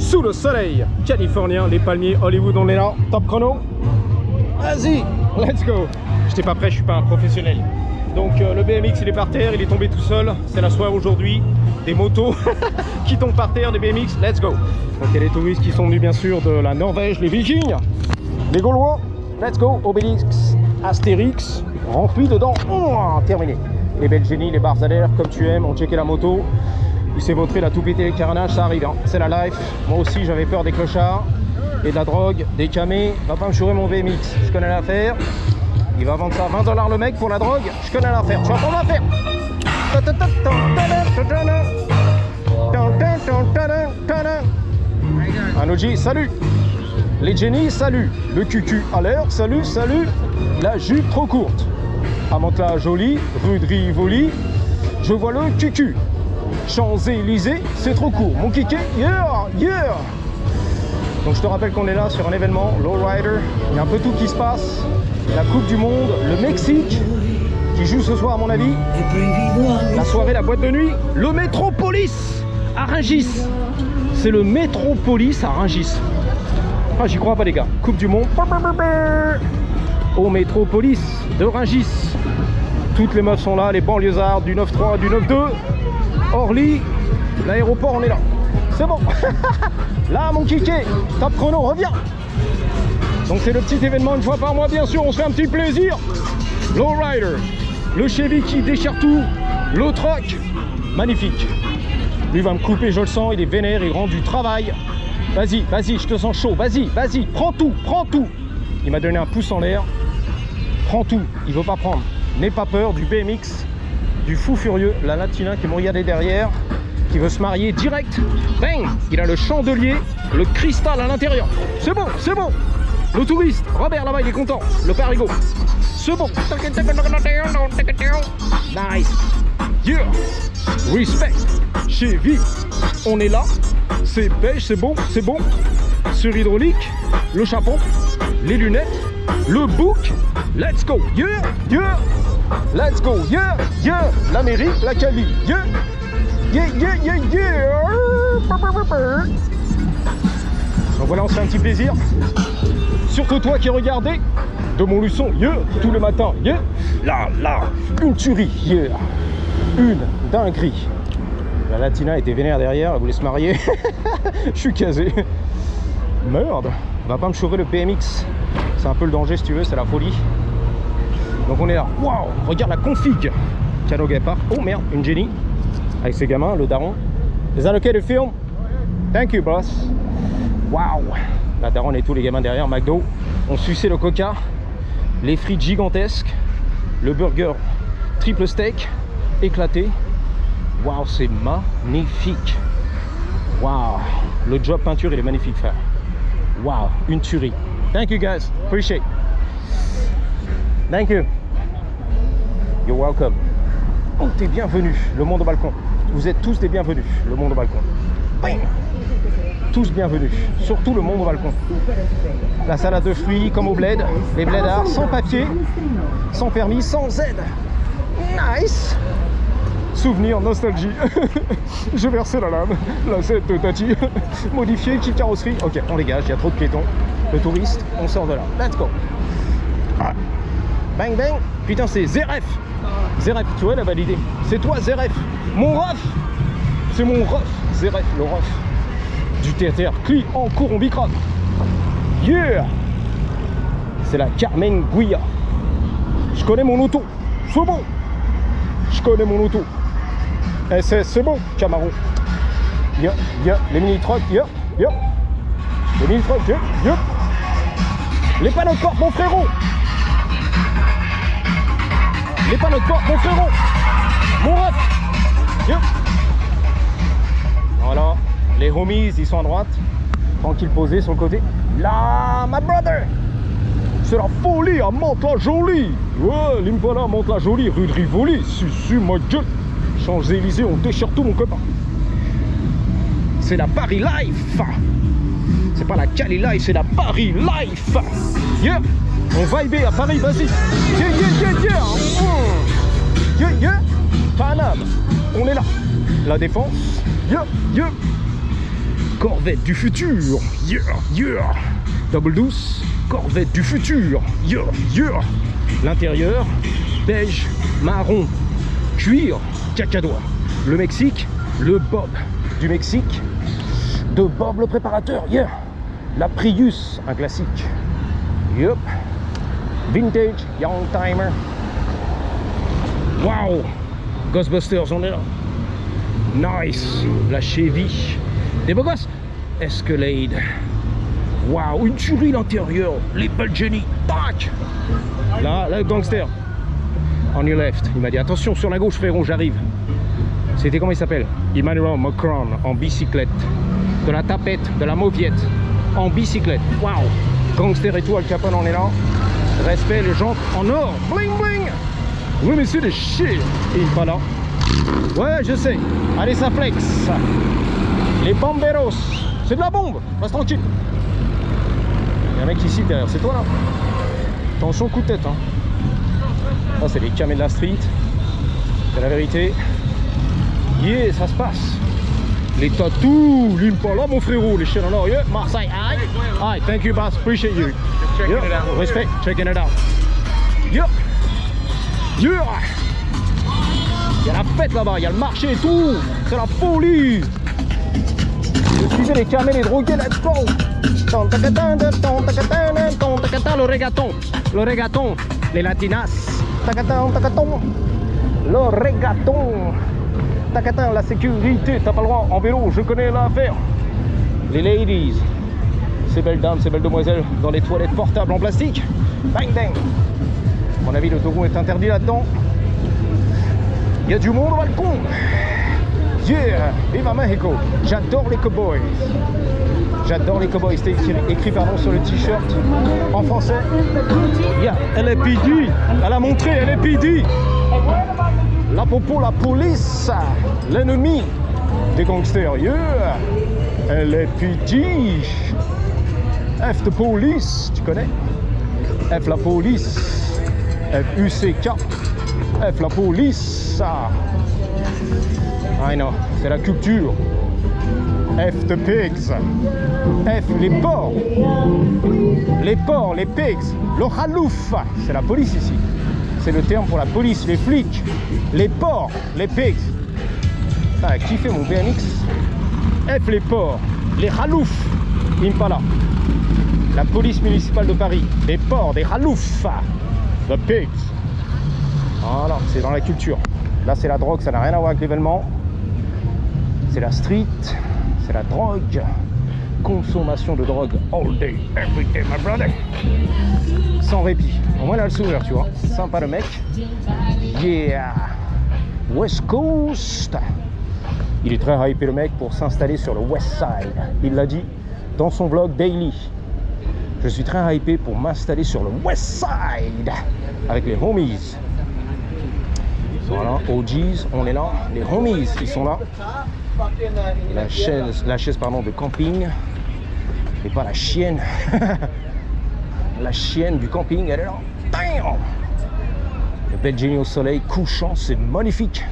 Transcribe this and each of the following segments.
sous le soleil californien, les palmiers, Hollywood, on est là, top chrono. Vas-y, let's go. J'étais pas prêt, je suis pas un professionnel. Donc le BMX il est par terre, il est tombé tout seul. C'est la soirée aujourd'hui, des motos qui tombent par terre, des BMX, let's go. Donc il y a les touristes qui sont venus bien sûr de la Norvège, les Vikings, les Gaulois, let's go. Obélix, Astérix, rempli dedans, terminé. Les belles génies, les bars à l'air, comme tu aimes, on checké la moto. Il s'est vautré, il a tout pété, les carnages, ça arrive, hein. C'est la life. Moi aussi j'avais peur des clochards et de la drogue, des camés. Va pas me chourer mon BMX, je connais l'affaire. Il va vendre ça 20 $, le mec, pour la drogue. Je connais l'affaire. Tu vois comment on va faire? Un OG, salut. Les Jenny, salut. Le cucu à l'air, salut, salut. La jupe trop courte. À Mantes-la-Jolie, rue de Rivoli, je vois le cucu. Champs-Élysées, c'est trop court. Mon kiki, yeah, yeah. Donc je te rappelle qu'on est là sur un événement, Lowrider. Il y a un peu tout qui se passe. La Coupe du Monde, le Mexique qui joue ce soir à mon avis, la soirée, la boîte de nuit, le Métropolis à Rungis. C'est le Métropolis à Rungis. Ah, j'y crois pas les gars. Coupe du Monde au Métropolis de Rungis. Toutes les meufs sont là, les banlieusards du 9-3, du 9-2, Orly, l'aéroport, on est là. C'est bon. Là mon kiki, top chrono, reviens. Donc c'est le petit événement une fois par mois, bien sûr, on se fait un petit plaisir. Lowrider, le Chevy qui déchire tout, le truck, magnifique. Lui va me couper, je le sens, il est vénère, il rend du travail. Vas-y, vas-y, je te sens chaud, vas-y, vas-y, prends tout, prends tout. Il m'a donné un pouce en l'air, prends tout, il veut pas prendre. N'aie pas peur du BMX, du fou furieux, la latina qui me regardait derrière, qui veut se marier direct. Bang, il a le chandelier, le cristal à l'intérieur. C'est bon, c'est bon. Le touriste, Robert là-bas, il est content. Le parigot, c'est bon. Nice. Yeah. Respect. Chevy. On est là. C'est beige, c'est bon, c'est bon. Sur hydraulique, le chapeau, les lunettes, le bouc. Let's go. Yeah, yeah. Let's go. Yeah, yeah. L'Amérique, la Cali. Yeah. Yeah, yeah, yeah, yeah. Donc voilà, on se fait un petit plaisir. Surtout toi qui regardais de mon luçon, yeah, tous les matins, yeah. Là, une tuerie, yeah. Une dinguerie. La latina était vénère derrière, elle voulait se marier. Je suis casé. Merde, on va pas me chauffer le BMX. C'est un peu le danger si tu veux, c'est la folie. Donc on est là. Waouh, regarde la config. Cano Guépard. Oh merde, une Jenny. Avec ses gamins, le daron. Is that okay to film? Thank you, boss. Waouh. La daronne et tous les gamins derrière, McDo. On suçait le coca, les frites gigantesques, le burger triple steak, éclaté. Waouh, c'est magnifique. Waouh. Le job peinture, il est magnifique, frère. Waouh, une tuerie. Thank you, guys. Appreciate. Thank you. You're welcome. Oh, t'es bienvenue, le monde au balcon. Vous êtes tous des bienvenus, le monde au balcon. Bang. Tous bienvenus, surtout le monde au balcon. La salade de fruits comme au bled, les blédards sans papier, sans permis, sans aide. Nice. Souvenir, nostalgie. Je versais la lame, la Z de Tati. Modifié, qui carrosserie. Ok, on dégage, il y a trop de piétons. Le touriste, on sort de là. Let's go. Ah. Bang bang. Putain, c'est Zeref. Zeref, tu vois, il a validé. C'est toi, Zeref. Mon ref. C'est mon ref. Zeref, le ref. Du TTR, Cli en cours, on bicrave. Yeah. C'est la Carmen Guilla. Je connais mon auto. C'est bon. Je connais mon auto. SS, c'est bon. Camaro. Yeah, yeah. Les mini-trucks, yeah, yeah. Les mini-trucks, yeah, yeah. Les panneaux de porte, mon frérot. Les panneaux de porte, mon frérot. Mon ref. Yeah. Voilà. Les homies, ils sont à droite. Tranquille posé sur le côté. Là, my brother. C'est la folie à Mantes-la-Jolie. Ouais, l'Impala à Mantes-la-Jolie, rue de Rivoli. Si, ma gueule. Champs-Élysées, on déchire tout, mon copain. C'est la Paris Life. C'est pas la Cali Life, c'est la Paris Life. Yeah. On vibe à Paris, vas-y. Yeah, yeah, yeah, yeah. Yeah, yeah. Paname. On est là. La Défense. Yeah, yeah. Corvette du futur. Yeah, yeah. Double douce. Corvette du futur. Yeah, yeah. L'intérieur, beige, marron, cuir, cacadois. Le Mexique, le Bob du Mexique. De Bob le préparateur. Yeah. La Prius, un classique. Yup. Vintage, young timer. Wow. Ghostbusters, on est là. Nice. La Chevy. Des beaux gosses. Escalade. Waouh, une tuerie l'intérieur. Les Jenny. Tac. Là, le gangster. On your left. Il m'a dit attention sur la gauche, frérot, j'arrive. C'était comment il s'appelle? Emmanuel Macron en bicyclette. De la tapette, de la mauviette. En bicyclette. Waouh. Gangster et tout, Al Capone, on est là. Respect, les jantes en or. Bling bling. Oui, mais c'est des shit. Et il est pas là. Ouais, je sais. Allez, ça flex. Les bomberos. C'est de la bombe. Reste tranquille. Il y a un mec ici derrière. C'est toi là. Attention, coup de tête. Hein. Ça, c'est les camés de la street. C'est la vérité. Yeah, ça se passe. Les tatous. L'Impala, mon frérot. Les chiens en or. Yeah, Marseille. Aïe. Aïe, thank you, boss. Appreciate you. Yeah. Respect. Checking it out. Yeah. Yeah. Il y a la fête là-bas, il y a le marché et tout. C'est la folie. Je suivais les camés, les drogués, let's go. Le reggaeton. Le reggaeton. Les latinas. Le reggaeton. La sécurité, t'as pas le droit en vélo, je connais l'affaire. Les ladies. Ces belles dames, ces belles demoiselles dans les toilettes portables en plastique. Bang bang. À mon avis, l'autoroute est interdit là-dedans. Il y a du monde au balcon. Yeah, viva Mexico. J'adore les cowboys. J'adore les cowboys. C'était écrit pardon sur le t-shirt en français. Yeah, LAPD. Elle a montré LAPD. La popo, la police. L'ennemi des gangsters. Yeah. LAPD. F de police. Tu connais? F la police. F-U-C-K. F la police. I know, c'est la culture. F the pigs. F les porcs. Les porcs, les pigs. Le halouf, c'est la police ici. C'est le terme pour la police, les flics. Les porcs, les pigs. Ah, kiffé mon BMX. F les porcs. Les haloufs. Impala. La police municipale de Paris. Des porcs, des haloufs. The pigs. Voilà, c'est dans la culture. Là, c'est la drogue, ça n'a rien à voir avec l'événement. C'est la street, c'est la drogue. Consommation de drogue all day, every day, my brother. Sans répit. Au moins, il a le sourire, tu vois. Sympa le mec. Yeah. West Coast. Il est très hypé, le mec, pour s'installer sur le West Side. Il l'a dit dans son vlog daily. Je suis très hypé pour m'installer sur le West Side avec les homies. Voilà, OGs, on est là. Les homies, ils sont là. La chaise pardon, de camping. Et pas la chienne. La chienne du camping, elle est là. Damn. Le bel génie au soleil couchant, c'est magnifique.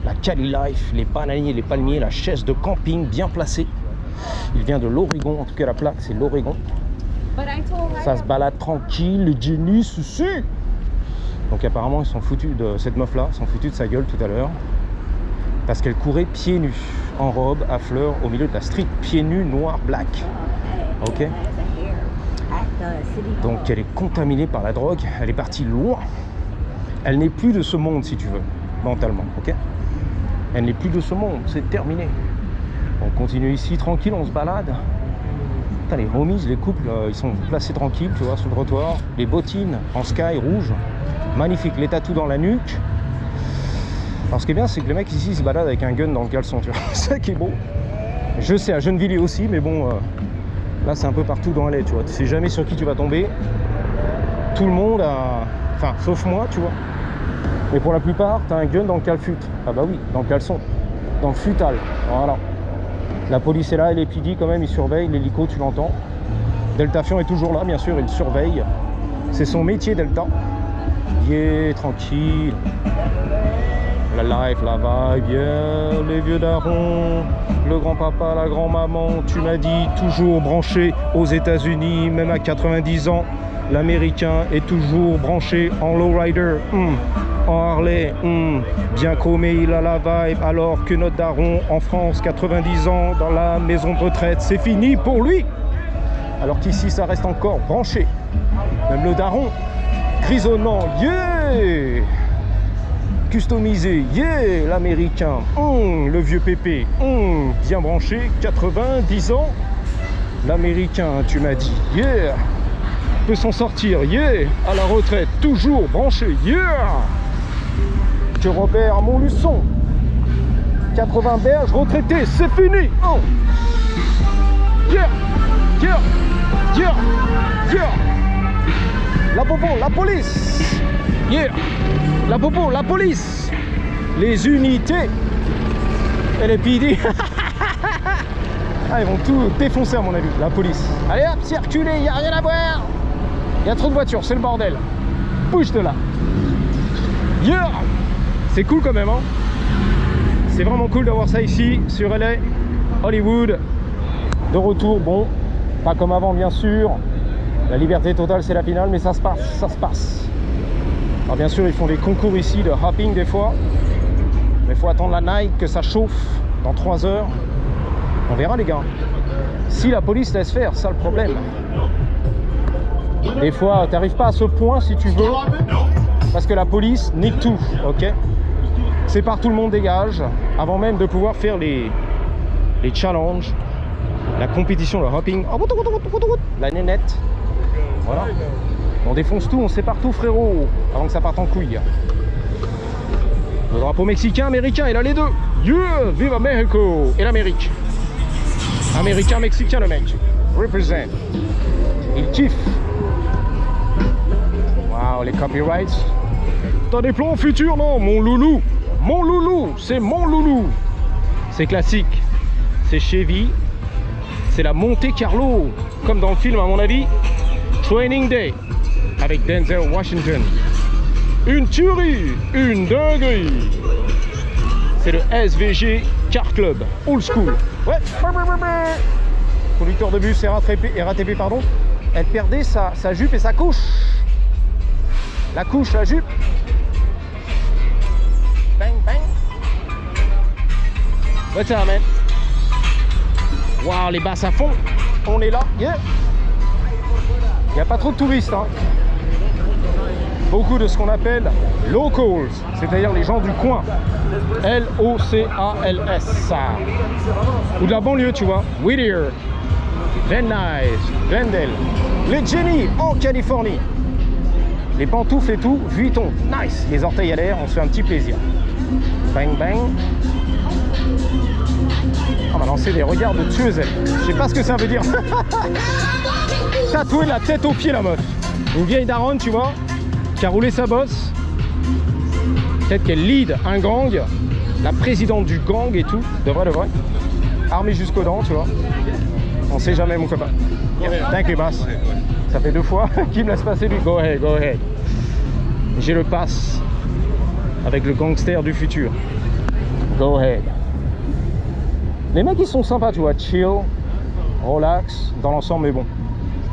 La Cali Life, les bananiers, les palmiers, la chaise de camping bien placée. Il vient de l'Oregon, en tout cas la plaque, c'est l'Oregon. Ça se balade tranquille, les génies, ceci. Donc apparemment ils sont foutus de cette meuf là, ils sont foutus de sa gueule tout à l'heure. Parce qu'elle courait pieds nus, en robe, à fleurs, au milieu de la street, pieds nus, noir, black. Ok. Donc elle est contaminée par la drogue, elle est partie loin. Elle n'est plus de ce monde si tu veux, mentalement, ok. Elle n'est plus de ce monde, c'est terminé. On continue ici tranquille, on se balade. Putain, les homies, les couples, ils sont placés tranquilles, tu vois, sur le trottoir. Les bottines en sky rouge. Magnifique, les tatous dans la nuque. Alors ce qui est bien, c'est que le mec ici se balade avec un gun dans le caleçon, tu vois. C'est ça qui est beau. Je sais, à Gennevilliers aussi, mais bon, là c'est un peu partout dans LA, tu vois. Tu sais jamais sur qui tu vas tomber. Tout le monde a... Enfin, sauf moi, tu vois. Mais pour la plupart, t'as un gun dans le calfut. Ah bah oui, dans le caleçon. Dans le futal, voilà. La police est là, les PD quand même, ils surveillent. L'hélico, tu l'entends. Delta Fion est toujours là, bien sûr, il surveille. C'est son métier, Delta. Yeah, tranquille. La life, la vibe, yeah, les vieux darons, le grand-papa, la grand-maman, tu m'as dit, toujours branché aux États-Unis, même à 90 ans. L'Américain est toujours branché en lowrider, en Harley, bien chromé, il a la vibe, alors que notre daron en France, 90 ans, dans la maison de retraite, c'est fini pour lui. Alors qu'ici, ça reste encore branché. Même le daron, grisonnant, yeah, customisé, yeah, l'Américain, le vieux pépé, bien branché, 90 ans. L'Américain, tu m'as dit, yeah, peut s'en sortir, yeah, à la retraite, toujours branché, yeah. Que Robert Montluçon, 80 berges, retraité, c'est fini, yeah, yeah, yeah, yeah. La bobo, la police, yeah, la bobo, la police, les unités et les PD. Ah, ils vont tout défoncer à mon avis, la police. Allez hop, circulez, il n'y a rien à boire. Il y a trop de voitures, c'est le bordel. Bouge de là. Yeah. C'est cool quand même, hein. C'est vraiment cool d'avoir ça ici, sur LA, Hollywood. De retour, bon, pas comme avant bien sûr. La liberté totale c'est la finale, mais ça se passe, ça se passe. Alors bien sûr, ils font des concours ici de hopping des fois. Mais il faut attendre la night, que ça chauffe dans 3 heures. On verra les gars. Si la police laisse faire, ça le problème. Des fois, tu n'arrives pas à ce point si tu veux, parce que la police nique tout, ok? Sépare tout le monde dégage, avant même de pouvoir faire les challenges, la compétition, le hopping, la nénette. Voilà. On défonce tout, on sépare tout frérot, avant que ça parte en couille. Le drapeau mexicain, américain, il a les deux. Yeah, viva Mexico et l'Amérique. Américain, mexicain le mec. Represent. Il kiffe. Waouh, les copyrights. T'as des plans futurs, non? Mon loulou. Mon loulou, c'est mon loulou. C'est classique. C'est Chevy. C'est la Monte Carlo. Comme dans le film, à mon avis. Training Day. Avec Denzel Washington. Une tuerie. Une dinguerie. C'est le SVG Car Club. Old school. Ouais. Conducteur de bus RATP, pardon. Elle perdait sa jupe et sa couche. La couche, la jupe. Bang, bang. What's up, man? Waouh, les basses à fond. On est là. Yeah. Il n'y a pas trop de touristes, hein. Beaucoup de ce qu'on appelle locals, c'est-à-dire les gens du coin. L-O-C-A-L-S. Ou de la banlieue, tu vois. Whittier, Van Nuys, Glendale, les Jenny en Californie. Les pantoufles et tout, Vuitton, nice. Les orteils à l'air, on se fait un petit plaisir. Bang bang. On m'a lancé des regards de tueuse. Je sais pas ce que ça veut dire. Tatouer la tête aux pieds la meuf. Une vieille daronne, tu vois, qui a roulé sa bosse. Peut-être qu'elle lead un gang, la présidente du gang et tout, de vrai, armée jusqu'aux dents, tu vois. On sait jamais, mon copain. Thank you, boss. Ça fait 2 fois qu'il me laisse passer lui. Go ahead, go ahead. J'ai le pass avec le gangster du futur. Go ahead. Les mecs, ils sont sympas, tu vois, chill, relax, dans l'ensemble, mais bon.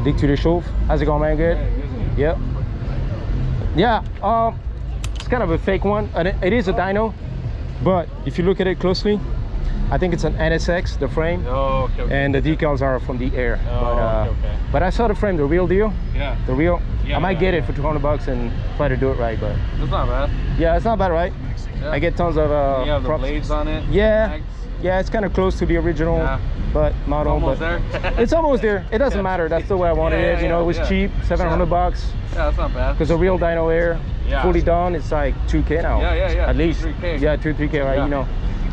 Dès que tu les chauffes, how's it going, man? Good? Yeah. Yeah, it's kind of a fake one. And it is a dyno, but if you look at it closely, I think it's an NSX, the frame. Oh, okay, okay. And the decals are from the Air. Oh, But I saw the frame, the real deal. Yeah. The real. Yeah, I might get it for $200 and try to do it right, but That's not bad. yeah, it's not bad, right? Yeah. I get tons of You have the props. blades on it. Yeah, Mags. yeah, it's kind of close to the original, Yeah. but model. Almost but there. it's almost there. It doesn't matter. That's the way I wanted Yeah, it. You know, it was yeah. cheap, $700. Yeah, that's not bad. Because the real Dyno Air, Yeah. fully done, it's like 2K now. Yeah. At least. 3K. Yeah, 3K, right? Yeah. You know.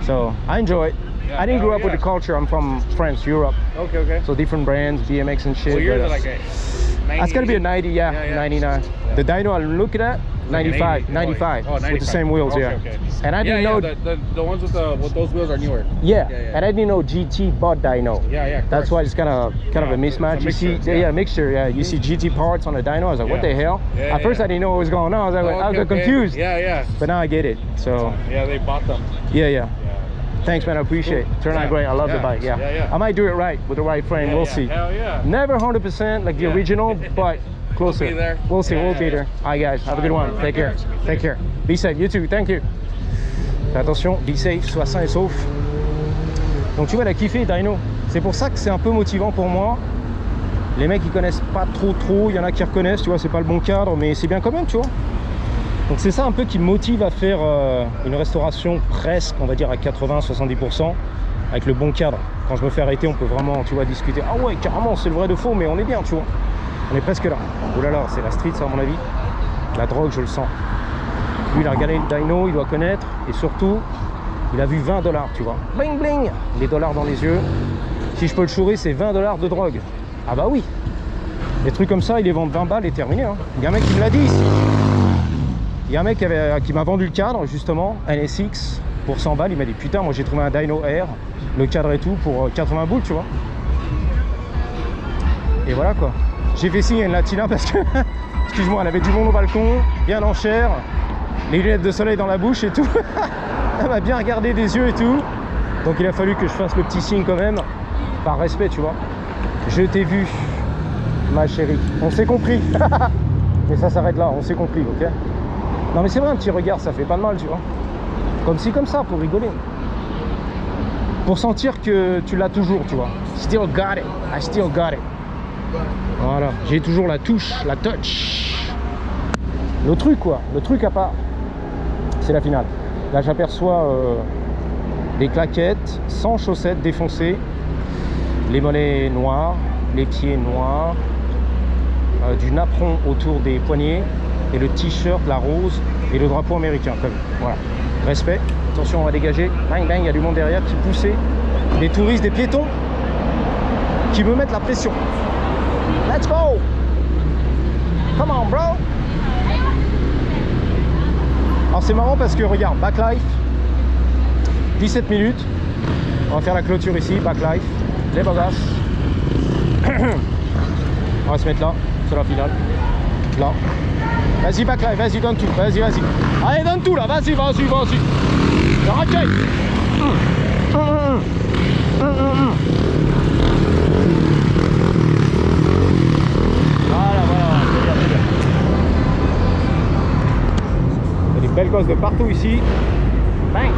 So I enjoy it. Yeah. I didn't grow Oh, up with yeah. the culture. I'm from France, Europe. Okay. So different brands, BMX and shit. So yours but, are like a That's gotta be a 90, yeah, 99. The dyno I'm looking at, 95, 95, with the same wheels, okay. And I didn't know the ones with those wheels are newer. Yeah, and I didn't know GT bought dyno. Yeah. That's why it's kind of a mismatch. You see, mixture. Yeah, you see GT parts on the dyno. I was like, what the hell? At first, I didn't know what was going on. I was like, I got confused. Yeah. But now I get it. So yeah, they bought them. Yeah. Thanks, man. I appreciate it. Turn out great. I love the bike. Yeah. I might do it right with the right frame. We'll see. Hell yeah. Never 100% like the original, but closer. We'll be there. We'll see. We'll be there. All right, guys. Have a good one. Take care. Take care. Be safe. You too. Thank you. Fais attention. Be safe. Sois sain et sauf. Donc tu vois, elle a kiffé dyno. C'est pour ça que c'est un peu motivant pour moi. Les mecs ils connaissent pas trop. Il y en a qui reconnaissent. Tu vois, c'est pas le bon cadre, mais c'est bien quand même. Tu vois. Donc c'est ça un peu qui me motive à faire une restauration presque, on va dire à 80-70% avec le bon cadre. Quand je me fais arrêter, on peut vraiment, tu vois, discuter. Ah ouais, carrément, c'est le vrai de faux, mais on est bien, tu vois. On est presque là. Oh là là, c'est la street, ça, à mon avis. La drogue, je le sens. Lui, il a regardé le dyno, il doit connaître. Et surtout, il a vu 20 $, tu vois. Bling bling, les dollars dans les yeux. Si je peux le chourer, c'est 20 $ de drogue. Ah bah oui. Des trucs comme ça, il les vend 20 balles et terminé. Hein. Il y a un mec qui me l'a dit ici. Il y a un mec qui m'a vendu le cadre, justement, NSX, pour 100 balles. Il m'a dit, putain, moi j'ai trouvé un dyno R, le cadre et tout, pour 80 boules, tu vois. Et voilà quoi. J'ai fait signe à une latina parce que, excuse-moi, elle avait du monde au balcon, bien en chair, les lunettes de soleil dans la bouche et tout. Elle m'a bien regardé des yeux et tout. Donc il a fallu que je fasse le petit signe quand même, par respect, tu vois. Je t'ai vu, ma chérie. On s'est compris. Mais ça s'arrête là, on s'est compris, ok? Non mais c'est vrai, un petit regard, ça fait pas de mal, tu vois. Comme ci, comme ça, pour rigoler. Pour sentir que tu l'as toujours, tu vois. Still got it, I still got it. Voilà, j'ai toujours la touche, la touch. Le truc, quoi, le truc à part, c'est la finale. Là, j'aperçois des claquettes sans chaussettes défoncées, les mollets noirs, les pieds noirs, du napperon autour des poignets, et le t-shirt, la rose et le drapeau américain. Comme, voilà. Respect. Attention, on va dégager. Bang, bang, il y a du monde derrière qui poussait. Des touristes, des piétons qui me mettent la pression. Let's go! Come on, bro! Alors, c'est marrant parce que, regarde, Backlife, 17 minutes. On va faire la clôture ici, Backlife. Les bagages. On va se mettre là, c'est la finale. Là. Vas-y, Backlife, vas-y, donne tout, vas-y. Allez, donne tout là, vas-y. Arrête. Voilà, c'est bien. Il y a des belles gosses de partout ici. Bang.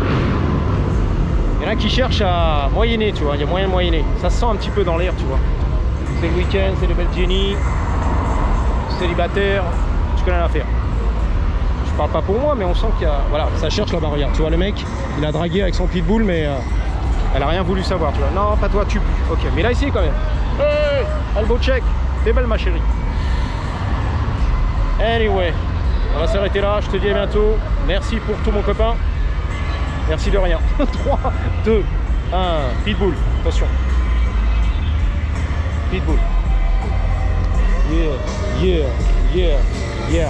Il y en a qui cherchent à moyenner, tu vois, il y a moyen de moyenner. Ça se sent un petit peu dans l'air, tu vois. C'est le week-end, c'est le bel Jenny, célibataire. Rien à faire. Je parle pas pour moi, mais on sent qu'il y a, voilà, ça cherche là-bas. Regarde, tu vois le mec, il a dragué avec son pitbull, mais elle a rien voulu savoir, tu vois. Non, pas toi, tu. Ok, mais il a essayé quand même. Hey, elbow check, t'es belle ma chérie. Anyway, on va s'arrêter là. Je te dis à bientôt. Merci pour tout mon copain. Merci de rien. 3, 2, 1, pitbull. Attention. Pitbull. Yeah.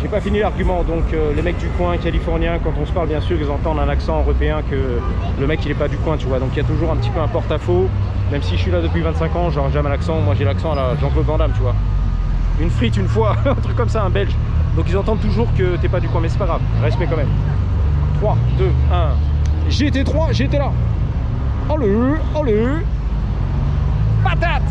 J'ai pas fini l'argument, donc les mecs du coin californiens, quand on se parle, bien sûr, ils entendent un accent européen que le mec il est pas du coin, tu vois. Donc il y a toujours un petit peu un porte-à-faux. Même si je suis là depuis 25 ans, j'aurai jamais l'accent. Moi j'ai l'accent à la Jean-Claude Van Damme, tu vois. Une frite une fois, un truc comme ça, un belge. Donc ils entendent toujours que t'es pas du coin, mais c'est pas grave. Respect quand même. 3, 2, 1. J'étais là. Allez. Patate.